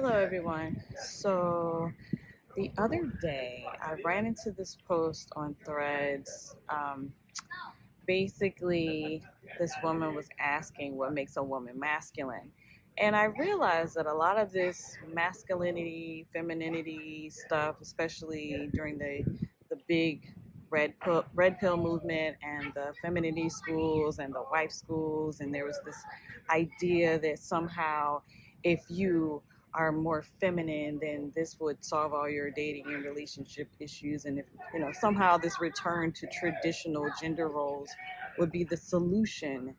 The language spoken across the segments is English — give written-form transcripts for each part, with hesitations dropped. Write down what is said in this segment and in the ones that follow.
Hello, everyone. So, the other day, I ran into this post on Threads. Basically, this woman was asking what makes a woman masculine. And I realized that a lot of this masculinity, femininity stuff, especially during the big red pill movement and the femininity schools and the wife schools, and there was this idea that somehow if you are more feminine, then this would solve all your dating and relationship issues. And if, somehow this return to traditional gender roles would be the solution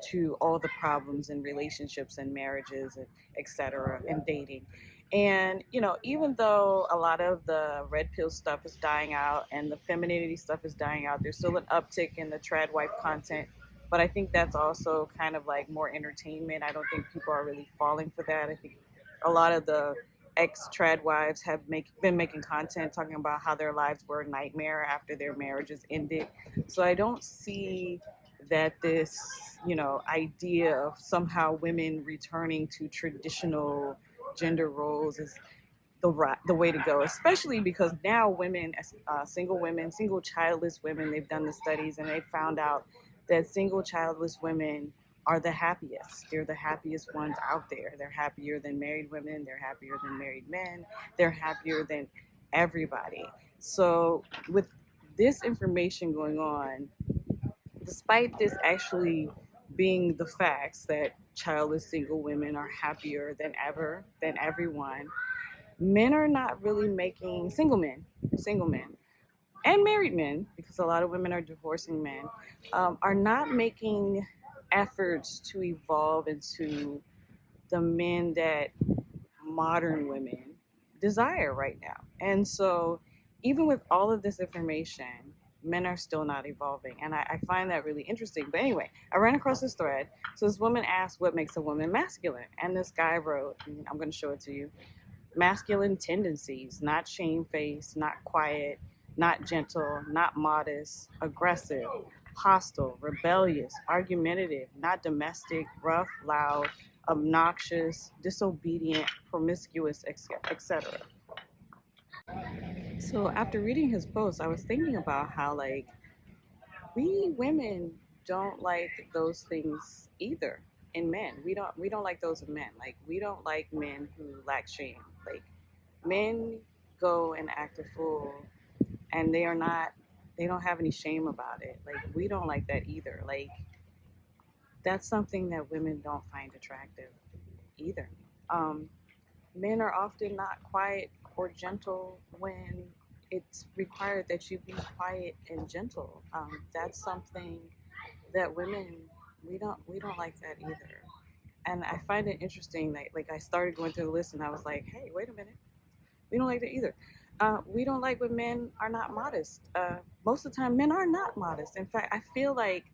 to all the problems in relationships and marriages and etc. and dating. And even though a lot of the red pill stuff is dying out and the femininity stuff is dying out, there's still an uptick in the trad wife content. But I think that's also kind of like more entertainment. I don't think people are really falling for that. I think a lot of the ex trad wives have been making content talking about how their lives were a nightmare after their marriages ended. So I don't see that this, idea of somehow women returning to traditional gender roles is the way to go, especially because now women, single women, single childless women, they've done the studies and they found out that single childless women are the happiest. They're the happiest ones out there. They're happier than married women. They're happier than married men. They're happier than everybody. So with this information going on, despite this actually being the facts that childless single women are happier than ever, than everyone, men are not really making single men, and married men, because a lot of women are divorcing men, are not making efforts to evolve into the men that modern women desire right now. And so, even with all of this information, men are still not evolving. And I find that really interesting. But anyway, I ran across this thread. So, this woman asked, what makes a woman masculine? And this guy wrote, and I'm going to show it to you: masculine tendencies, not shamefaced, not quiet, not gentle, not modest, aggressive, hostile, rebellious, argumentative, not domestic, rough, loud, obnoxious, disobedient, promiscuous, etc. So after reading his post, I was thinking about how like we women don't like those things either in men. We don't like those in men. Like we don't like men who lack shame. Like men go and act a fool and they don't have any shame about it. Like we don't like that either. Like that's something that women don't find attractive either. Um, Men are often not quiet or gentle when it's required that you be quiet and gentle. That's something that women we don't like that either. And I find it interesting that like I started going through the list and I was like, hey, wait a minute, we don't like that either. We don't like when men are not modest. Most of the time, men are not modest. In fact, I feel like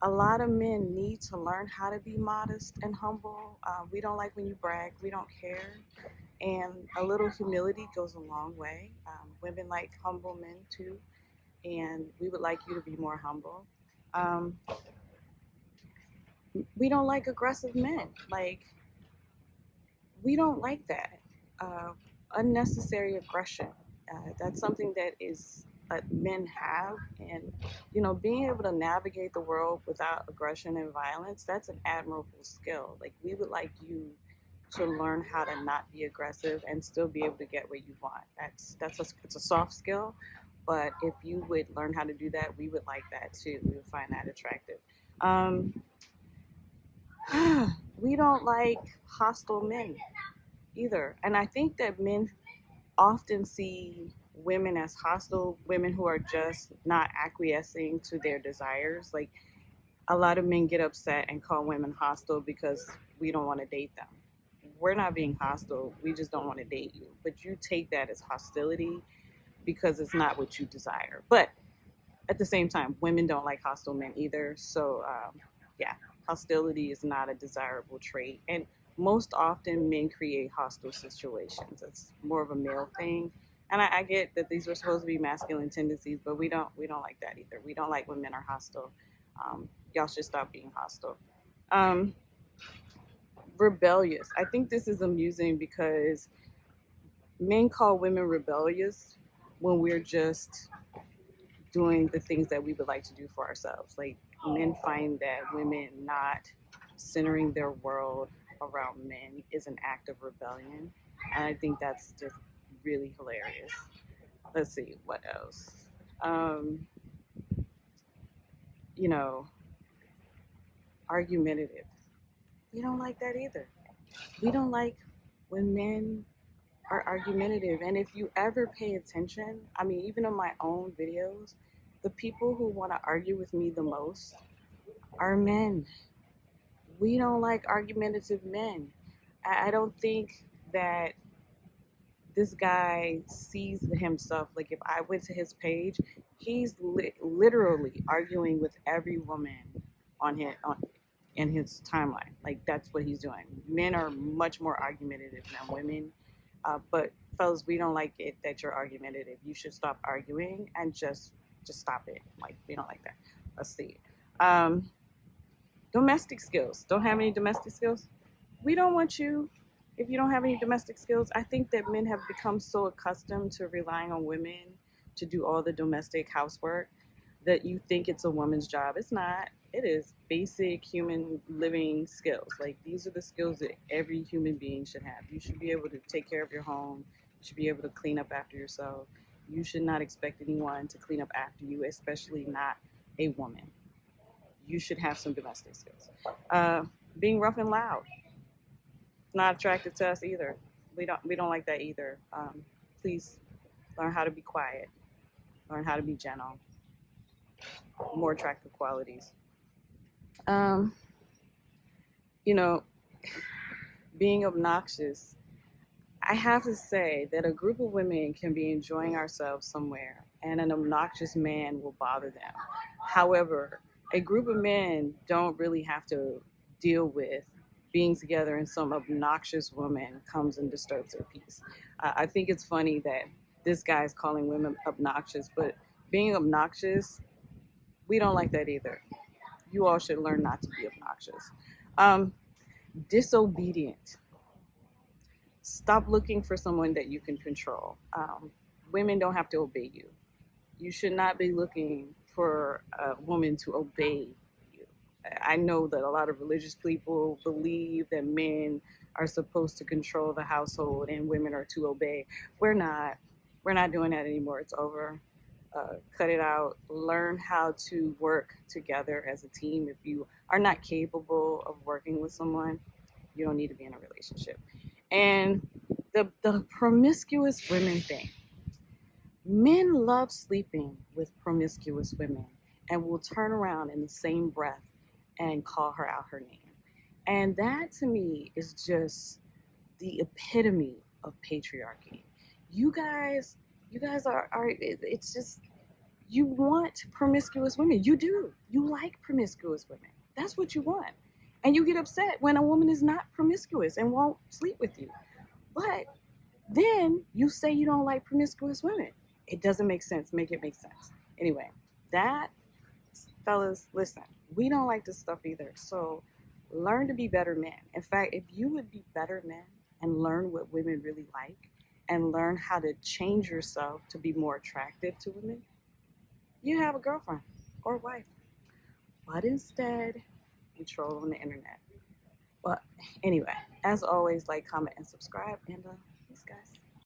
a lot of men need to learn how to be modest and humble. We don't like when you brag. We don't care. And a little humility goes a long way. Women like humble men too, and we would like you to be more humble. Um, we don't like aggressive men. Like, we don't like that. Uh, Unnecessary aggression. That's something that is men have, and being able to navigate the world without aggression and violence, that's an admirable skill. Like, we would like you to learn how to not be aggressive and still be able to get what you want. It's a soft skill, but if you would learn how to do that, we would like that too. We would find that attractive. Um, we don't like hostile men either, and I think that men often see women as hostile, women who are just not acquiescing to their desires. Like a lot of men get upset and call women hostile because we don't want to date them. We're not being hostile, we just don't want to date you. But you take that as hostility because it's not what you desire. But at the same time, women don't like hostile men either. So, yeah, hostility is not a desirable trait. And most often, men create hostile situations. It's more of a male thing. And I get that these were supposed to be masculine tendencies, but we don't like that either. We don't like when men are hostile. Y'all should stop being hostile. Um, rebellious. I think this is amusing because men call women rebellious when we're just doing the things that we would like to do for ourselves. Like men find that women not centering their world around men is an act of rebellion. And I think that's just really hilarious. Let's see, what else? Um, you know, argumentative. We don't like that either. We don't like when men are argumentative. And if you ever pay attention, I mean, even on my own videos, the people who want to argue with me the most are men. We don't like argumentative men. I don't think that this guy sees himself. Like, if I went to his page, he's literally arguing with every woman in his timeline. Like, that's what he's doing. Men are much more argumentative than women. But fellas, we don't like it that you're argumentative. You should stop arguing and just stop it. Like, we don't like that. Let's see. Domestic skills. Don't have any domestic skills? We don't want you if you don't have any domestic skills. I think that men have become so accustomed to relying on women to do all the domestic housework that you think it's a woman's job. It's not. It is basic human living skills. Like, these are the skills that every human being should have. You should be able to take care of your home. You should be able to clean up after yourself. You should not expect anyone to clean up after you, especially not a woman. You should have some domestic skills. Being rough and loud, not attractive to us either. We don't like that either. Please learn how to be quiet. Learn how to be gentle. More attractive qualities. Um, you know, being obnoxious. I have to say that a group of women can be enjoying ourselves somewhere and an obnoxious man will bother them. However, a group of men don't really have to deal with being together and some obnoxious woman comes and disturbs their peace. I think it's funny that this guy's calling women obnoxious, but being obnoxious, we don't like that either. You all should learn not to be obnoxious. Um, Disobedient. Stop looking for someone that you can control. Women don't have to obey you. You should not be looking for a woman to obey you. I know that a lot of religious people believe that men are supposed to control the household and women are to obey. We're not. We're not doing that anymore. It's over. Cut it out. Learn how to work together as a team. If you are not capable of working with someone, you don't need to be in a relationship. And the promiscuous women thing. Men love sleeping with promiscuous women and will turn around in the same breath and call her out her name. And that to me is just the epitome of patriarchy. You guys are it's just, you want promiscuous women. You do. You like promiscuous women. That's what you want. And you get upset when a woman is not promiscuous and won't sleep with you. But then you say you don't like promiscuous women. It doesn't make sense. Make it make sense. Anyway, that, fellas, listen, we don't like this stuff either. So learn to be better men. In fact, if you would be better men and learn what women really like and learn how to change yourself to be more attractive to women, you have a girlfriend or wife. But instead, you troll on the internet. But anyway, as always, like, comment, and subscribe, and